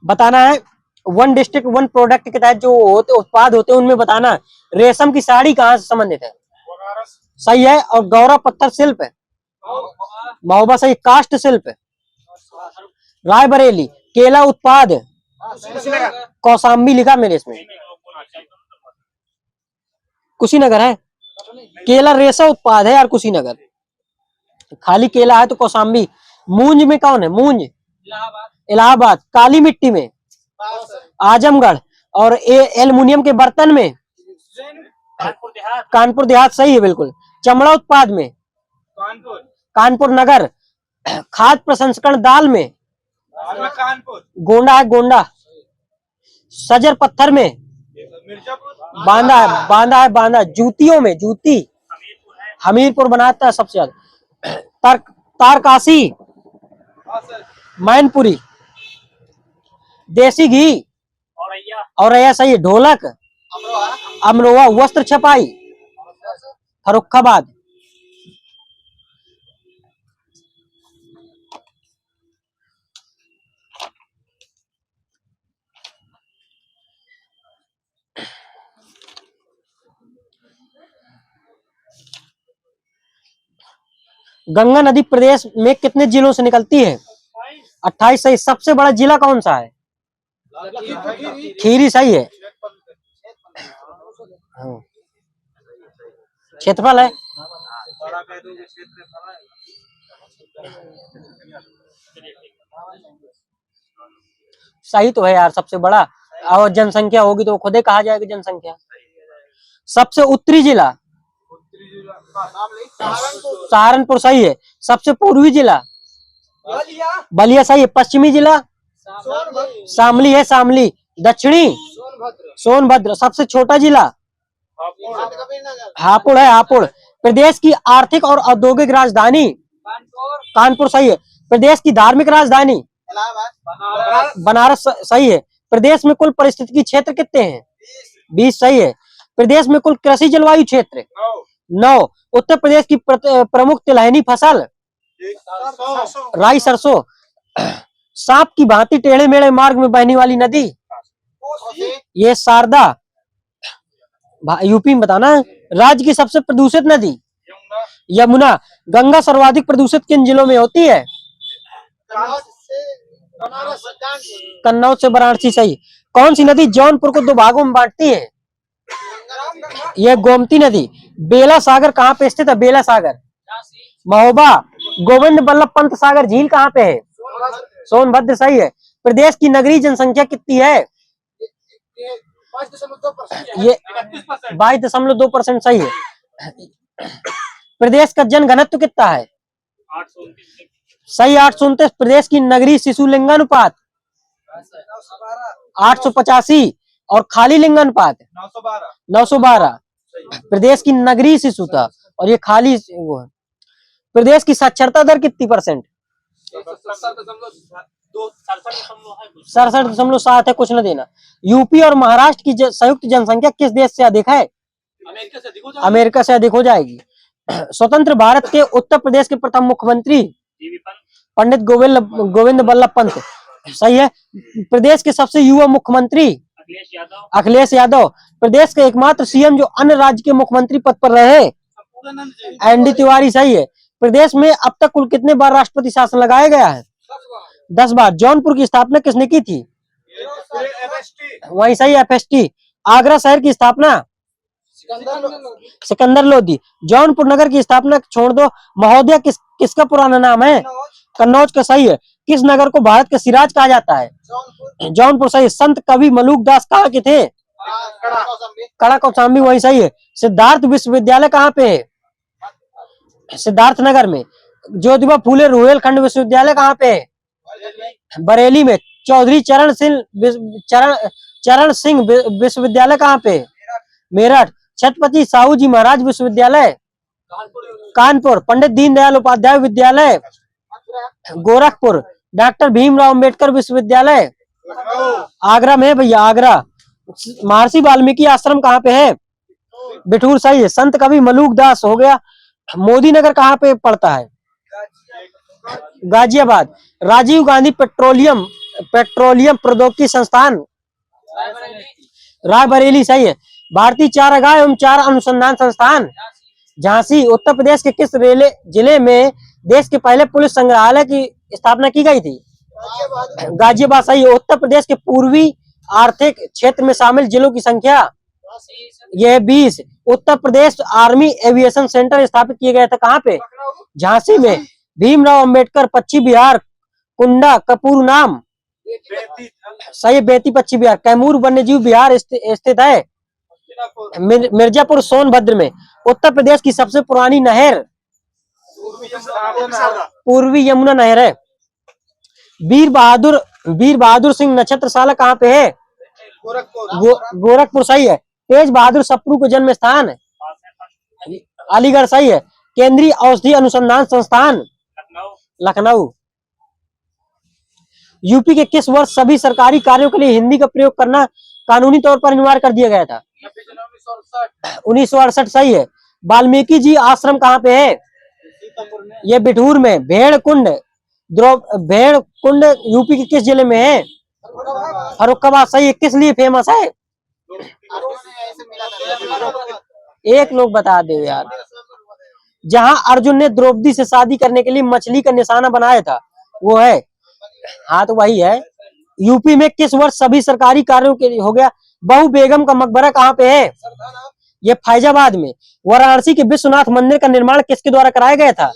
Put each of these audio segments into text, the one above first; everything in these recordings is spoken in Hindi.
बताना है। वन डिस्ट्रिक्ट वन प्रोडक्ट के तहत जो होते उत्पाद होते हैं उनमें बताना है। रेशम की साड़ी कहाँ से संबंधित है? सही है। और गौरा पत्थर शिल्प है, महोबा सही। काष्ठ शिल्प है, रायबरेली। केला उत्पाद, कौशाम्बी लिखा मेरे इसमें, कुशीनगर है। केला रेशा उत्पाद है यार, कुशीनगर। खाली केला है तो कौशाम्बी। मूंज में कौन है? मूंज इलाहाबाद। काली मिट्टी में आजमगढ़। और एल्युमिनियम के बर्तन में कानपुर देहात सही है बिल्कुल। चमड़ा उत्पाद में कानपुर नगर। खाद्य प्रसंस्करण दाल में गोंडा है, गोंडा। सजर पत्थर में बांदा है, बांदा है, बांदा। जूतियों में जूती हमीरपुर बनाता है सबसे ज्यादा। तारकाशी मैनपुरी। देसी घी और सही है। ढोलक अमरोहा। वस्त्र छपाई फर्रुखाबाद। गंगा नदी प्रदेश में कितने जिलों से निकलती है? 28 सही। सबसे बड़ा जिला कौन सा है? खीरी सही है। क्षेत्रफल है। सही तो है यार, सबसे बड़ा। और जनसंख्या होगी तो खुद ही कहा जाएगा जनसंख्या। सबसे उत्तरी जिला सहारनपुर सही है। सबसे पूर्वी जिला बलिया सही है। पश्चिमी जिला शामली है, शामली। दक्षिणी सोनभद्र। सबसे छोटा जिला हापुड़ है, हापुड़। प्रदेश की आर्थिक और औद्योगिक राजधानी कानपुर सही है। प्रदेश की धार्मिक राजधानी बनारस सही है। प्रदेश में कुल पारिस्थितिकी क्षेत्र कितने हैं? 20 सही है। प्रदेश में कुल कृषि जलवायु क्षेत्र 9। उत्तर प्रदेश की प्रमुख तिलहनी फसल राई सरसों। सांप की भांति टेढ़े मेढ़े मार्ग में बहने वाली नदी ये शारदा, यूपी में बताना है। राज्य की सबसे प्रदूषित नदी यमुना। गंगा सर्वाधिक प्रदूषित किन जिलों में होती है? कन्नौज से वाराणसी सही। कौन सी नदी जौनपुर को 2 भागों में बांटती है? यह गोमती नदी। बेला सागर कहाँ पे स्थित है? बेला सागर महोबा। गोविंद बल्लभ पंत सागर झील कहाँ पे है? सोनभद्र सही है। प्रदेश की नगरीय जनसंख्या कितनी है? ये 22.2% सही है। प्रदेश का जनघनत्व कितना है? सही 829। प्रदेश की नगरीय शिशु लिंगानुपात 885 और खाली लिंगानुपात 912। प्रदेश की नगरीय शिशु था और ये खाली वो है। प्रदेश की साक्षरता दर कितनी %? 67.7 है, कुछ न देना। यूपी और महाराष्ट्र की संयुक्त जनसंख्या किस देश से अधिक है? अमेरिका से अधिक हो जाएगी। स्वतंत्र भारत के उत्तर प्रदेश के प्रथम मुख्यमंत्री पंडित गोविंद बल्लभ पंत सही है। प्रदेश के सबसे युवा मुख्यमंत्री अखिलेश यादव। प्रदेश के एकमात्र सीएम जो अन्य राज्य के मुख्यमंत्री पद पर रहे एनडी तिवारी सही है। प्रदेश में अब तक कुल कितने बार राष्ट्रपति शासन लगाया गया है? 10 बार। जौनपुर की स्थापना किसने की थी? वही सही FST। आगरा शहर की स्थापना सिकंदर लोदी। जौनपुर नगर की स्थापना छोड़ दो, महोदय किसका पुराना नाम है? कन्नौज का सही है। किस नगर को भारत का सिराज कहा जाता है? जौनपुर सही। संत कवि मलूक दास कहाँ के थे? कड़ा कौशाम्बी वही सही है। सिद्धार्थ विश्वविद्यालय कहाँ पे है? सिद्धार्थ नगर में। ज्योतिबा फूले रुहेलखंड विश्वविद्यालय कहाँ पे है? बरेली में। चौधरी चरण सिंह विश्वविद्यालय कहाँ पे? मेरठ। छत्रपति साहू जी महाराज विश्वविद्यालय कानपुर। पंडित दीनदयाल उपाध्याय विद्यालय गोरखपुर। डॉक्टर भीमराव अंबेडकर विश्वविद्यालय आगरा में भैया, आगरा। महर्षि वाल्मीकि आश्रम कहाँ पे है? बिठूर सही है। संत कवि मलूक दास हो गया। मोदी नगर कहाँ पे पड़ता है? गाजियाबाद। राजीव गांधी पेट्रोलियम पेट्रोलियम प्रौद्योगिकी संस्थान रायबरेली सही है। भारतीय चारागाह एवं चारा अनुसंधान संस्थान झांसी। उत्तर प्रदेश के किस जिले में देश के पहले पुलिस संग्रहालय की स्थापना की गई थी? गाजियाबाद सही है। उत्तर प्रदेश के पूर्वी आर्थिक क्षेत्र में शामिल जिलों की संख्या यह 20। Uttar Pradesh army aviation centre स्थापित किया गया था कहाँ पे? झांसी में। भीमराव अंबेडकर पश्चिम बिहार कुंडा कपूर नाम सही, बेती पश्चिम बिहार। कैमूर वन्यजीव बिहार स्थित है मिर्जापुर सोनभद्र में। उत्तर प्रदेश की सबसे पुरानी नहर पूर्वी यमुना नहर है। वीर बहादुर सिंह नक्षत्रशाला कहाँ पे है? गोरखपुर सही है। तेज बहादुर सप्रू को जन्म स्थान अलीगढ़ सही है। केंद्रीय औषधि अनुसंधान संस्थान लखनऊ। यूपी के किस वर्ष सभी सरकारी कार्यों के लिए हिंदी का प्रयोग करना कानूनी तौर पर अनिवार्य कर दिया गया था? 1968 सही है। वाल्मीकि जी आश्रम कहाँ पे है? ये बिठूर में। भेड़ कुंड यूपी के किस जिले में है? फर्रुखाबाद सही है। किस लिए फेमस है? एक लोग बता दे यार। जहां अर्जुन ने द्रौपदी से शादी करने के लिए मछली का निशाना बनाया था वो है। हाँ तो वही है। यूपी में किस वर्ष सभी सरकारी कार्यों के लिए हो गया? बहू बेगम का मकबरा कहाँ पे है? ये फैजाबाद में। वाराणसी के विश्वनाथ मंदिर का निर्माण किसके द्वारा कराया गया था?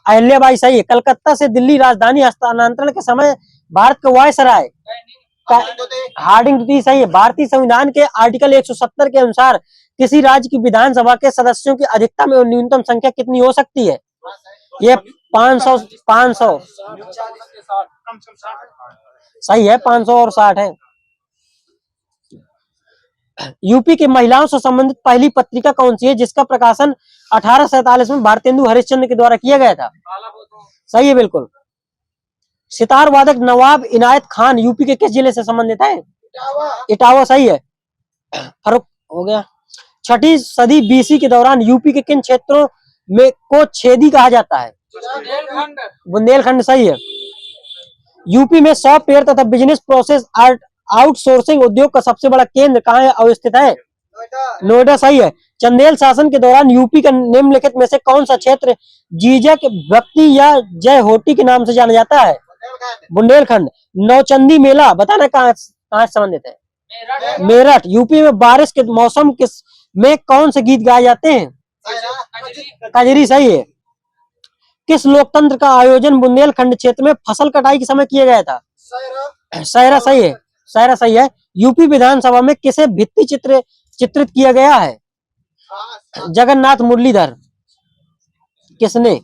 अहिल्याबाई सही है। कलकत्ता से दिल्ली राजधानी हस्तांतरण के समय भारत का वायसराय हार्डिंग द्वितीय सही है। भारतीय संविधान के आर्टिकल 170 के अनुसार किसी राज्य की विधानसभा के सदस्यों की अधिकतम एवं न्यूनतम संख्या कितनी हो सकती है? ये 500 सही है। 500 और 60 है। यूपी की महिलाओं से संबंधित पहली पत्रिका कौन सी है जिसका प्रकाशन 1847 में भारतेंदु हरिश्चंद्र के द्वारा किया गया था? सही है बिल्कुल। सितार वादक नवाब इनायत खान यूपी के किस जिले से संबंधित है? इटावा सही है। फर्रुख हो गया। 6ठी सदी बीसी के दौरान यूपी के किन क्षेत्रों में को छेदी कहा जाता है? बुंदेलखंड सही है। यूपी में सॉफ्टवेयर तथा बिजनेस प्रोसेस आउटसोर्सिंग उद्योग का सबसे बड़ा केंद्र कहाँ अवस्थित है? नोएडा सही है। चंदेल शासन के दौरान यूपी का निम्नलिखित में से कौन सा क्षेत्र जीजक भक्ति या जय होटी के नाम से जाना जाता है? बुंदेलखंड। नौचंदी मेला बताना कहाँ से संबंधित है? मेरठ। यूपी में बारिश के मौसम में कौन से गीत गाए जाते हैं? कजरी सही है। किस लोकतंत्र का आयोजन बुंदेलखंड क्षेत्र में फसल कटाई के समय किया गया था? सहरा सही है। सहरा सही है। यूपी विधानसभा में किसे भित्ति चित्रित किया गया है? जगन्नाथ मुरलीधर। किसने?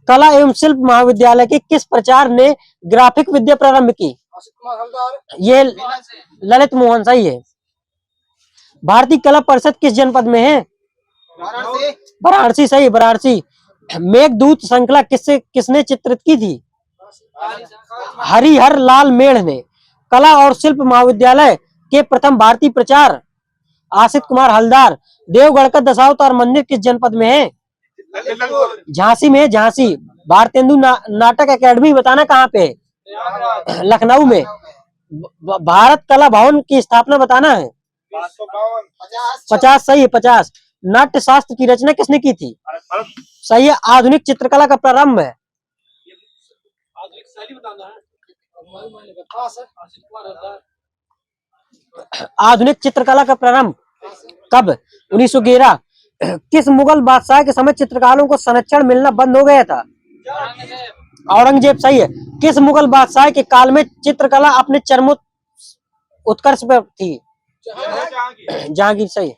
कला एवं शिल्प महाविद्यालय के किस प्राचार्य ने ग्राफिक विद्या प्रारंभ की? ये ललित मोहन सही है। भारतीय कला परिषद किस जनपद में है? वाराणसी सही। वाराणसी। मेघदूत श्रृंखला किसने चित्रित की थी? हरिहर लाल मेढ़ ने। कला और शिल्प महाविद्यालय के प्रथम भारतीय प्राचार्य आशित कुमार हलदार। देवगढ़ का दशावतार मंदिर किस जनपद में है? झांसी में। झांसी। भारतेंदु नाटक अकेडमी बताना कहाँ पे है? लखनऊ में। भारत कला भवन की स्थापना बताना है? 50 सही है। 50। नाट्य शास्त्र की रचना किसने की थी? सही है। आधुनिक चित्रकला का प्रारंभ है? आधुनिक चित्रकला का प्रारंभ कब? 1911। किस मुगल बादशाह के समय चित्रकारों को संरक्षण मिलना बंद हो गया था? औरंगजेब सही है। किस मुगल बादशाह के काल में चित्रकला अपने चरमोत्कर्ष पर थी? जहांगीर सही है।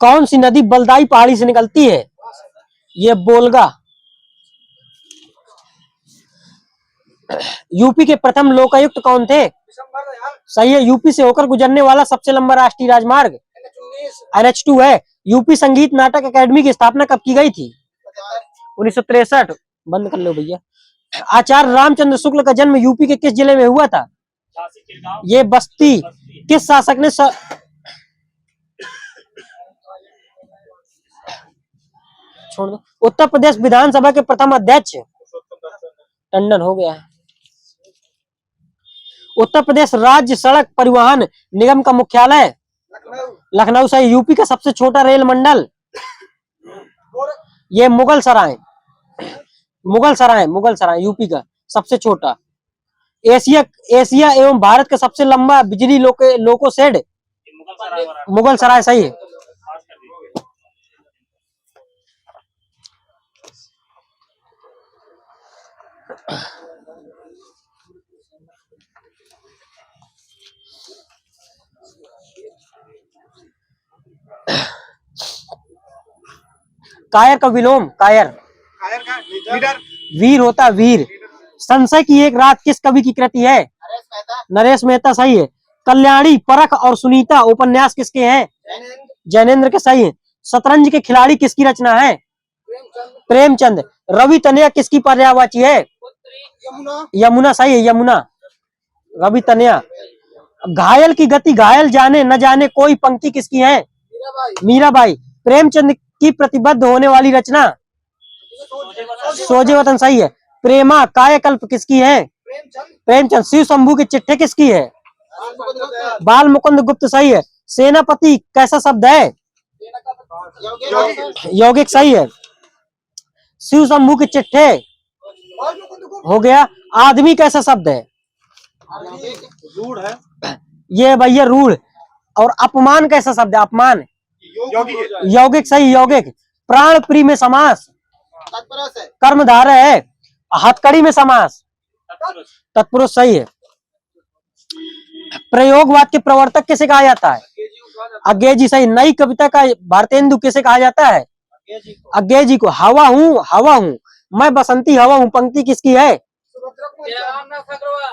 कौन सी नदी बलदाई पहाड़ी से निकलती है? ये बोलगा। यूपी के प्रथम लोकायुक्त कौन थे? सही है। यूपी से होकर गुजरने वाला सबसे लंबा राष्ट्रीय राजमार्ग NH2 है। यूपी संगीत नाटक अकेडमी की स्थापना कब की गई थी? 1963। बंद कर लो भैया। आचार्य रामचंद्र शुक्ल का जन्म यूपी के किस जिले में हुआ था? ये बस्ती। किस शासक ने छोड़ दो। उत्तर प्रदेश विधानसभा के प्रथम अध्यक्ष टंडन हो गया है। उत्तर प्रदेश राज्य सड़क परिवहन निगम का मुख्यालय लखनऊ सही। यूपी का सबसे छोटा रेल मंडल ये मुगल सराय यूपी का सबसे छोटा। एशिया एवं भारत का सबसे लंबा बिजली लोको शेड मुगल सराय सही है। कायर का विलोम कायर का वीर होता वीर। संशय की एक रात किस कवि की कृति है? नरेश मेहता सही है। कल्याणी परख और सुनीता उपन्यास किसके हैं? जैनेन्द्र के सही है। शतरंज के खिलाड़ी किसकी रचना है? प्रेमचंद। रवि तनया किसकी पर्यायवाची है? यमुना सही है यमुना रवि तनया। घायल की गति घायल जाने न जाने कोई पंक्ति किसकी है? मीराबाई। प्रेमचंद की प्रतिबद्ध होने वाली रचना सोजे वतन सही है। प्रेमा कायाकल्प किसकी है? प्रेमचंद। शिव शंभू की चिट्ठी किसकी है? बाल मुकुंद गुप्त सही है। सेनापति कैसा शब्द है? यौगिक सही है। शिव शंभू की चिट्ठी हो गया। आदमी कैसा शब्द है? रूढ़ है ये भैया रूढ़। और अपमान कैसा शब्द है? अपमान यौगिक सही यौगिक। प्राण प्रिय में समास कर्मधारय है। हथकड़ी में समास तत्पुरुष सही है। प्रयोगवाद के प्रवर्तक किसे कहा जाता है? अज्ञेय सही। नई कविता का भारतेंदु किसे कहा जाता है? अज्ञेय जी को। हवा हूँ मैं बसंती हवा हूँ पंक्ति किसकी है?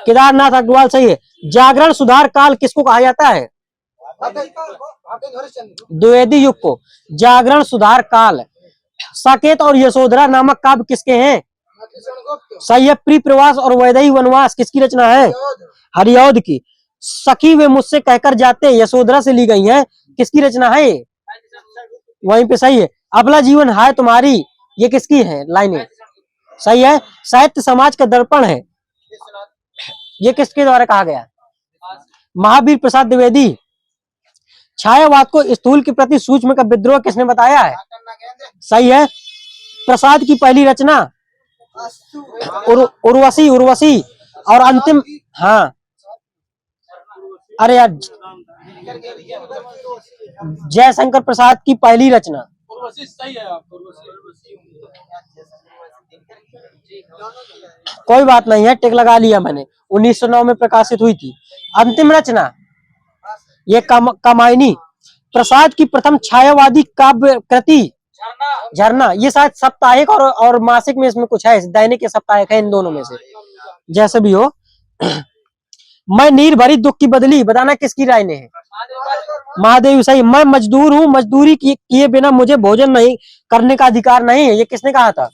केदारनाथ अग्रवाल सही है। जागरण सुधार काल किसको कहा जाता है? द्विवेदी युग को। जागरण सुधार काल। साकेत और यशोधरा नामक काव्य किसके हैं? सही है। प्रिय प्रवास और वैदेही वनवास किसकी रचना है? हरिऔध की। सखी वे मुझसे कहकर जाते यशोधरा से ली गई हैं किसकी रचना है? वहीं पे सही है। अबला जीवन हाय तुम्हारी ये किसकी है लाइनें? सही है। साहित्य समाज का दर्पण है ये किसके द्वारा कहा गया? महावीर प्रसाद द्विवेदी। छायावाद को स्थूल के प्रति सूक्ष्म का विद्रोह किसने बताया है? सही है। प्रसाद की पहली रचना उर्वशी और अंतिम हाँ अरे यार जयशंकर प्रसाद की पहली रचना कोई बात नहीं है टिक लगा लिया मैंने 1909 में प्रकाशित हुई थी। अंतिम रचना ये कामायनी। प्रसाद की प्रथम छायावादी काव्य कृति झरना। ये शायद साप्ताहिक और मासिक में इसमें कुछ है दैनिक या साप्ताहिक है इन दोनों में से जैसे भी हो। मैं नीर भरी दुख की बदली बताना किसकी राय ने है? महादेव सही। मैं मजदूर हूँ मजदूरी किए बिना मुझे भोजन नहीं करने का अधिकार नहीं है ये किसने कहा था?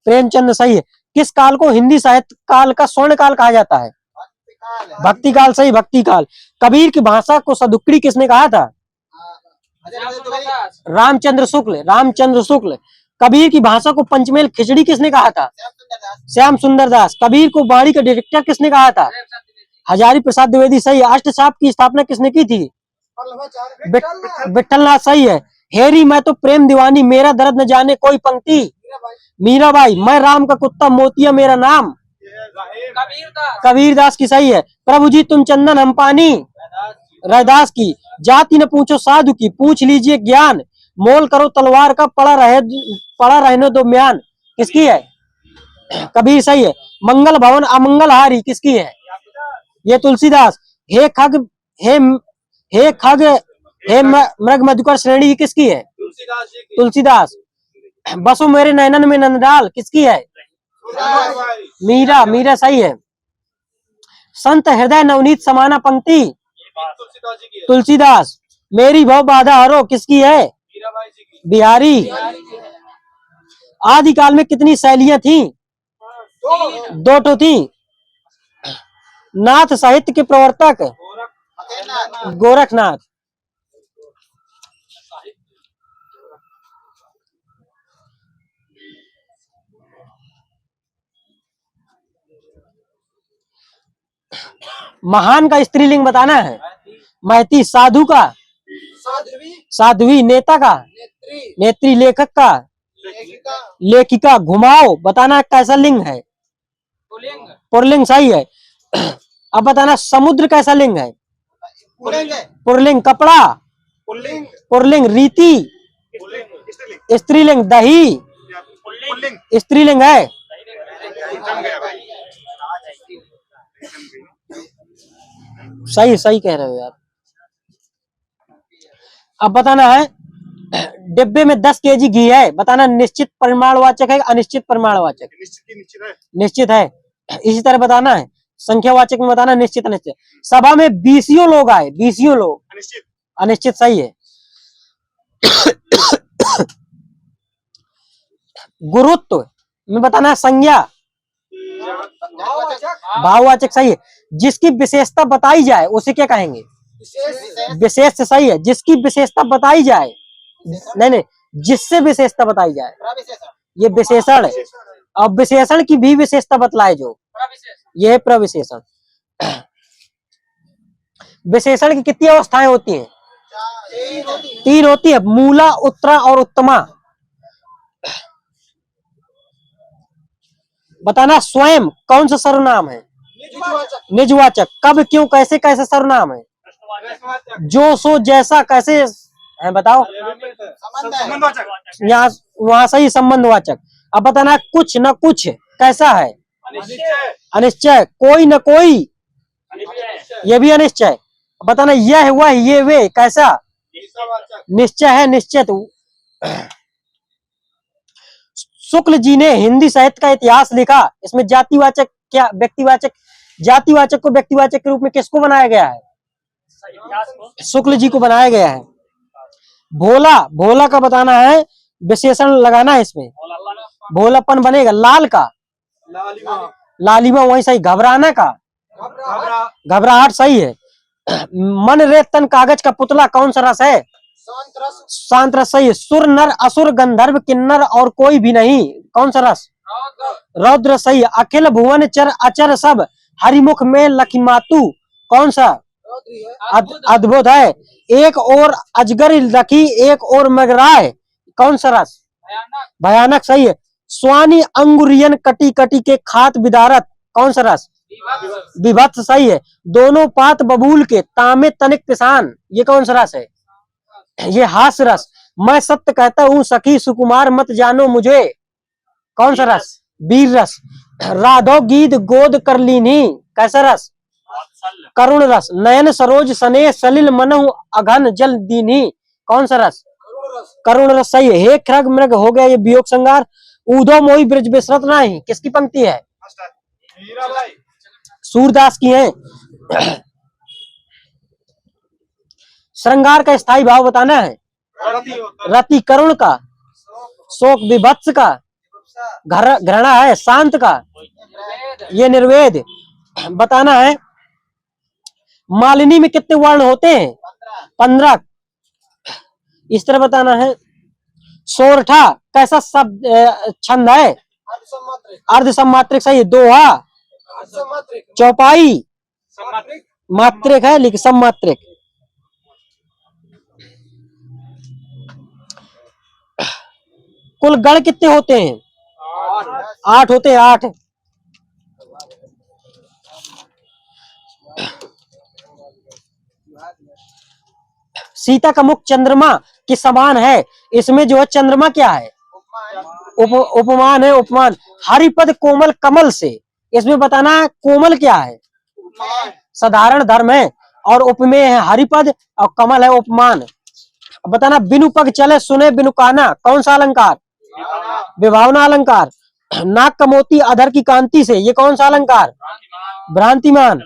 प्रेमचंद सही है। किस काल को हिंदी साहित्य काल का स्वर्ण काल कहा जाता है? भक्ति काल सही भक्ति काल। कबीर की भाषा को सदुक्कड़ी किसने कहा था? रामचंद्र शुक्ल। कबीर की भाषा को पंचमेल खिचड़ी किसने कहा था? श्याम सुंदर दास। कबीर को वाणी का डायरेक्टर किसने कहा था? हजारी प्रसाद द्विवेदी सही। अष्टचाप की स्थापना किसने की थी? विठलनाथ सही है। हेरी मैं तो प्रेम दीवानी मेरा दर्द न जाने कोई पंक्ति मीराबाई। मैं राम का कुत्ता मोतिया मेरा नाम कबीरदास की सही है। प्रभु जी तुम चंदन हम पानी रैदास की। जाति न पूछो साधु की पूछ लीजिए ज्ञान। मोल करो तलवार का पड़ा रहने दो म्यान किसकी है? कबीर सही है। मंगल भवन अमंगल हारी किसकी है? ये तुलसीदास। हे खग हे मृग मधुकर श्रेणी किसकी है? तुलसीदास। बसो मेरे नैनन में नंदलाल किसकी है? मीरा सही है। संत हृदय नवनीत समाना पंक्ति तुलसीदास। मेरी भव बाधा हरो किसकी है? बिहारी। आदिकाल में कितनी शैलियां थी? दो तो थी। नाथ साहित्य के प्रवर्तक गोरखनाथ। . महान का स्त्रीलिंग बताना है। महती। साधु का साध्वी। नेता का नेत्री। लेखक का लेखिका। घुमाओ बताना कैसा लिंग है। पुल्लिंग सही है। अब बताना समुद्र कैसा लिंग है। पुल्लिंग। कपड़ा पुल्लिंग। रीति स्त्रीलिंग। दही स्त्रीलिंग है। सही सही कह रहे हो यार। अब बताना है डिब्बे में 10 केजी घी है, बताना निश्चित परिमाणवाचक है अनिश्चित परिमाणवाचक। निश्चित है। इसी तरह बताना है संख्यावाचक में बताना निश्चित अनिश्चित। सभा में 20 लोग आए, 20 लोग। अनिश्चित सही है। गुरुत्व में बताना है संज्ञा भाववाचक सही है। जिसकी विशेषता बताई जाए उसे क्या कहेंगे। विशेष से सही है। जिसकी विशेषता बताई जाए, नहीं जिससे विशेषता बताई जाए ये विशेषण है। अब विशेषण की भी विशेषता बतलाए जो ये है प्रविशेषण। विशेषण की कितनी अवस्थाएं होती हैं। 3 होती है। मूला, उत्तरा और उत्तमा। बताना स्वयं कौन सा सर्वनाम है। निजवाचक। कब क्यों कैसे कैसे सर्वनाम है। जो सो जैसा कैसे है बताओ। यहाँ वहां सही संबंधवाचक। अब बताना कुछ न कुछ कैसा है। अनिश्चय। कोई न कोई ये भी अनिश्चय। बताना यह वह ये वे कैसा निश्चय है निश्चित। शुक्ल जी ने हिंदी साहित्य का इतिहास लिखा। इसमें जातिवाचक क्या व्यक्तिवाचक। जातिवाचक को व्यक्तिवाचक के रूप में किसको बनाया गया है। शुक्ल जी को बनाया गया है। भोला। भोला का बताना है विशेषण लगाना है इसमें। भोलापन बनेगा। लाल का लालिमा वही सही। घबराना का घबराहट सही है। मन रे तन कागज का पुतला कौन सा रस है। शांत रस सही है। सुर नर असुर गंधर्व किन्नर और कोई भी नहीं कौन सा रस। रौद्र सही है। अखिल भुवन चर अचर सब हरिमुख में लखीमातु कौन सा अद्भुत है। एक और अजगर रखी एक और मगराय कौन सा रस भयानक सही है। स्वानी अंगुरियन कटी कटी के खात विदारत कौन सा रस विभत्स सही है। दोनों पात बबूल के तामे तनिक पिसान ये कौन सा रस है। ये हास्य रस। मैं सत्य कहता हूँ सखी सुकुमार मत जानो मुझे कौन सा रस वीर रस। राधो गीत गोद कर लीनी कैसा रस करुण रस। नयन सरोज सने सलिल मनहु अघन जल दीनी कौन सा रस करुण रस सही है। हे खरग मृग हो गया ये वियोग संगार ऊधो मोहि ब्रज बिसरत नहीं किसकी पंक्ति है। सूरदास की है। श्रृंगार का स्थायी भाव बताना है। रति करुण का शोक विभत्स का घृणा है शांत का ये निर्वेद बताना है। मालिनी में कितने वर्ण होते हैं 15 इस तरह बताना है। सोरठा कैसा शब्द छंद है अर्ध सम्मात्रिक सही। दोहा चौपाई मात्रिक है लेकिन सम्मात्रिक। कुल गण कितने होते हैं 8 होते हैं 8। सीता का मुख चंद्रमा के समान है। इसमें जो है चंद्रमा क्या है उपमान है उपमान। हरिपद कोमल कमल से इसमें बताना है कोमल क्या है साधारण धर्म है और उपमेय है हरिपद और कमल है उपमान। बताना बिनु पग चले सुने बिनु काना कौन सा अलंकार विभावना अलंकार। नाक का मोती अधर की कांति से ये कौन सा अलंकार भ्रांतिमान।